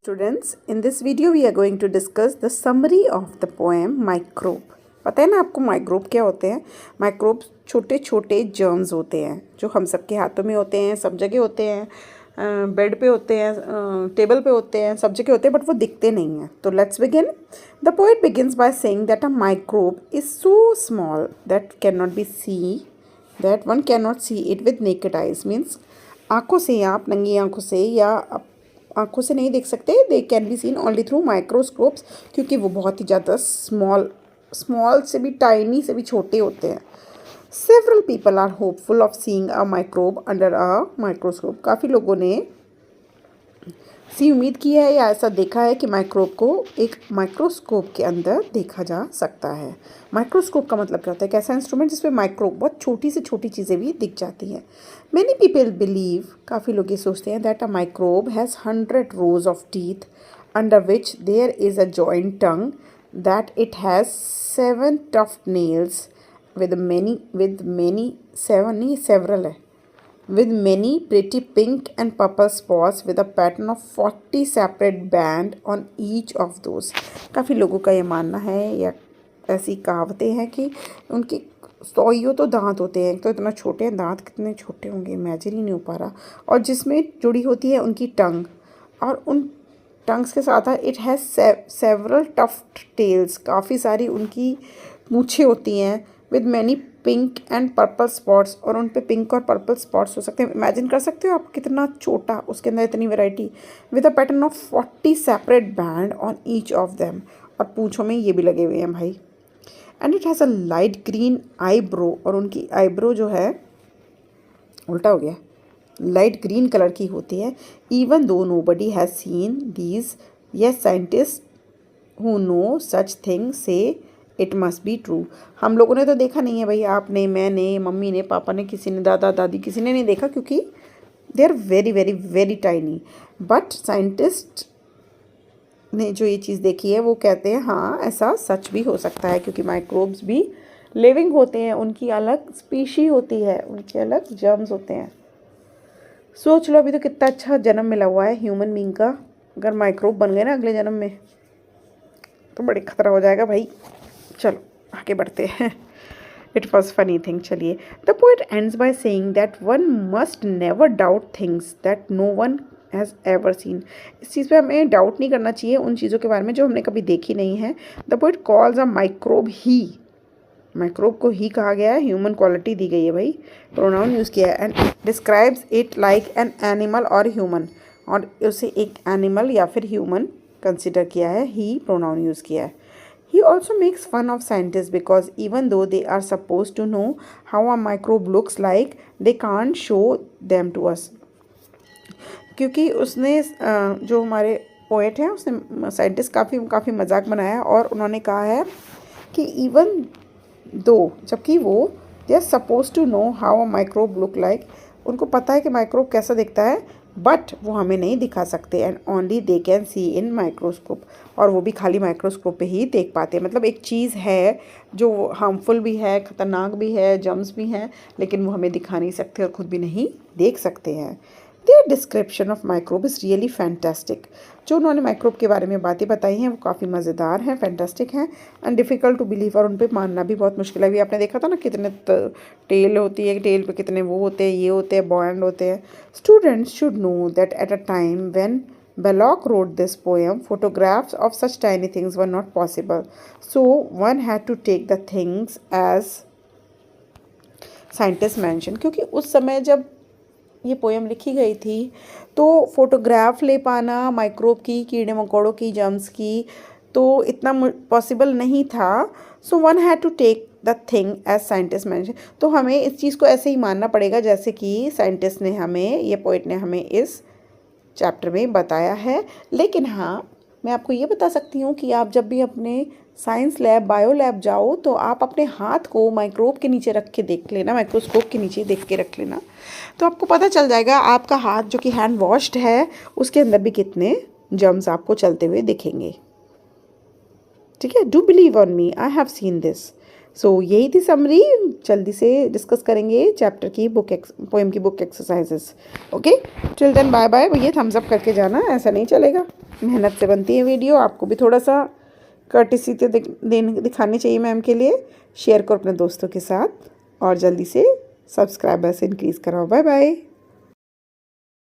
Students, in this video we are going to discuss the summary of the poem Microbe. पता है ना आपको microbe क्या होते हैं? माइक्रोब छोटे छोटे जर्म्स होते हैं जो हम सबके हाथों में होते हैं, सब जगह होते हैं, बेड पे होते हैं, टेबल पे होते हैं, सब जगह होते हैं, बट वो दिखते नहीं हैं. तो let's begin. The poet begins by saying that a microbe is so small that can not be see that one can not see it with naked eyes. Means आँखों से, आप नंगी आँखों से या आँखों से नहीं देख सकते. They can be seen only through microscopes, क्योंकि वो बहुत ही ज़्यादा स्मॉल से भी, टाइनी से भी छोटे होते हैं. Several people are hopeful of seeing a microbe under a microscope. काफ़ी लोगों ने उम्मीद की है या ऐसा देखा है कि माइक्रोब को एक माइक्रोस्कोप के अंदर देखा जा सकता है. माइक्रोस्कोप का मतलब क्या होता है? एक ऐसा इंस्ट्रूमेंट जिसमें माइक्रोब, बहुत छोटी से छोटी चीज़ें भी दिख जाती हैं. मैनी पीपल बिलीव, काफ़ी लोग ये सोचते हैं, that a microbe has 100 rows of teeth under which there is a joint tongue, that it has 7 tuft nails with many pretty pink and purple spots with a pattern of 40 separate band on each of those. काफ़ी लोगों का ये मानना है या ऐसी कहावतें हैं कि उनके 100 तो दांत होते हैं. तो इतना छोटे हैं, दांत कितने छोटे होंगे इमेजिन ही नहीं हो पा रहा. और जिसमें जुड़ी होती है उनकी टंग, और उन टंग्स के साथ it has several tuft tails, काफ़ी सारी उनकी मूछें होती हैं. With many pink and purple spots, और उन पे पिंक और पर्पल स्पॉट्स हो सकते हैं. इमेजिन कर सकते हो आप कितना छोटा, उसके अंदर इतनी variety. With a pattern of 40 separate band on each of them, और पूंछों में ये भी लगे हुए हैं भाई. And it has a light green eyebrow, और उनकी आईब्रो जो है उल्टा हो गया, लाइट ग्रीन कलर की होती है. Even though nobody has seen these, yes scientist who know such thing so it must be true. हम लोगों ने तो देखा नहीं है भाई, आपने, मैंने, मम्मी ने, पापा ने, किसी ने, दादा दादी, किसी ने नहीं देखा, क्योंकि they are very very very tiny. But scientist ने जो ये चीज़ देखी है वो कहते हैं हाँ ऐसा सच भी हो सकता है, क्योंकि माइक्रोब्स भी लिविंग होते हैं, उनकी अलग स्पीशी होती है, उनके अलग जर्म्स होते हैं. सोच लो अभी तो कितना अच्छा जन्म मिला हुआ है ह्यूमन बीइंग का. अगर माइक्रोब बन गए ना अगले जन्म में तो बड़ी खतरा हो जाएगा भाई. चलो आगे बढ़ते हैं. It was funny thing. चलिए. The poet ends by saying that one must never doubt things that no one has ever seen. इस चीज़ पे हमें डाउट नहीं करना चाहिए उन चीज़ों के बारे में जो हमने कभी देखी नहीं है. The poet calls a microbe he, microbe को ही कहा गया है, ह्यूमन क्वालिटी दी गई है भाई, प्रोनाउन यूज़ किया है. And describes it like an animal और ह्यूमन, और उसे एक एनिमल या फिर ह्यूमन कंसिडर किया है, ही प्रोनाउन यूज़ किया है. He also makes fun of scientists because even though they are supposed to know how a microbe looks like, they can't show them to us. क्योंकि उसने जो हमारे पोएट हैं उसने साइंटिस्ट काफ़ी मजाक बनाया, और उन्होंने कहा है कि इवन दो, जबकि वो they are suppose to know how a microbe look like, उनको पता है कि माइक्रोब कैसा दिखता है, बट वो हमें नहीं दिखा सकते. And only they can see in microscope, और वो भी खाली माइक्रोस्कोप पे ही देख पाते हैं. मतलब एक चीज़ है जो हार्मफुल भी है, ख़तरनाक भी है, जर्म्स भी हैं, लेकिन वो हमें दिखा नहीं सकते और ख़ुद भी नहीं देख सकते हैं. There description of microbe is really fantastic. जो उन्होंने माइक्रोब के बारे में बातें बताई हैं वो काफ़ी मज़ेदार हैं, फैंटास्टिक हैं, एंड डिफ़िकल्ट टू बिलीव, और उन पर मानना भी बहुत मुश्किल है. अभी आपने देखा था ना कितने टेल होती है, टेल पे कितने वो होते हैं, ये होते हैं, बॉन्ड होते हैं. Students should know that at a time when Belloc wrote this poem, photographs of such tiny things were not possible. So one had to take the things as scientists mentioned. क्योंकि उस समय जब ये poem लिखी गई थी तो photograph ले पाना माइक्रोब की, कीड़े मकोड़ों की, जर्म्स की, तो इतना पॉसिबल नहीं था. So one had to take the thing as scientist mention. तो हमें इस चीज़ को ऐसे ही मानना पड़ेगा जैसे कि साइंटिस्ट ने हमें, ये पोएट ने हमें इस चैप्टर में बताया है. लेकिन हाँ, मैं आपको ये बता सकती हूँ कि आप जब भी अपने साइंस लैब, बायो लैब जाओ तो आप अपने हाथ को माइक्रोब के नीचे रख के देख लेना, माइक्रोस्कोप के नीचे देख के रख लेना, तो आपको पता चल जाएगा आपका हाथ जो कि हैंड वॉश्ड है उसके अंदर भी कितने जर्म्स आपको चलते हुए दिखेंगे. ठीक है. Do believe on me, I have seen this. So यही थी समरी। जल्दी से डिस्कस करेंगे चैप्टर की पोएम की book exercises. Okay, till then bye bye. ये थम्स अप करके जाना, ऐसा नहीं चलेगा। मेहनत से बनती है वीडियो, आपको भी थोड़ा सा कर्टेसी तो दिखानी चाहिए मैम के लिए। शेयर करो अपने दोस्तों के साथ और जल्दी से सब्सक्राइबर्स इंक्रीज़ कराओ। Bye bye.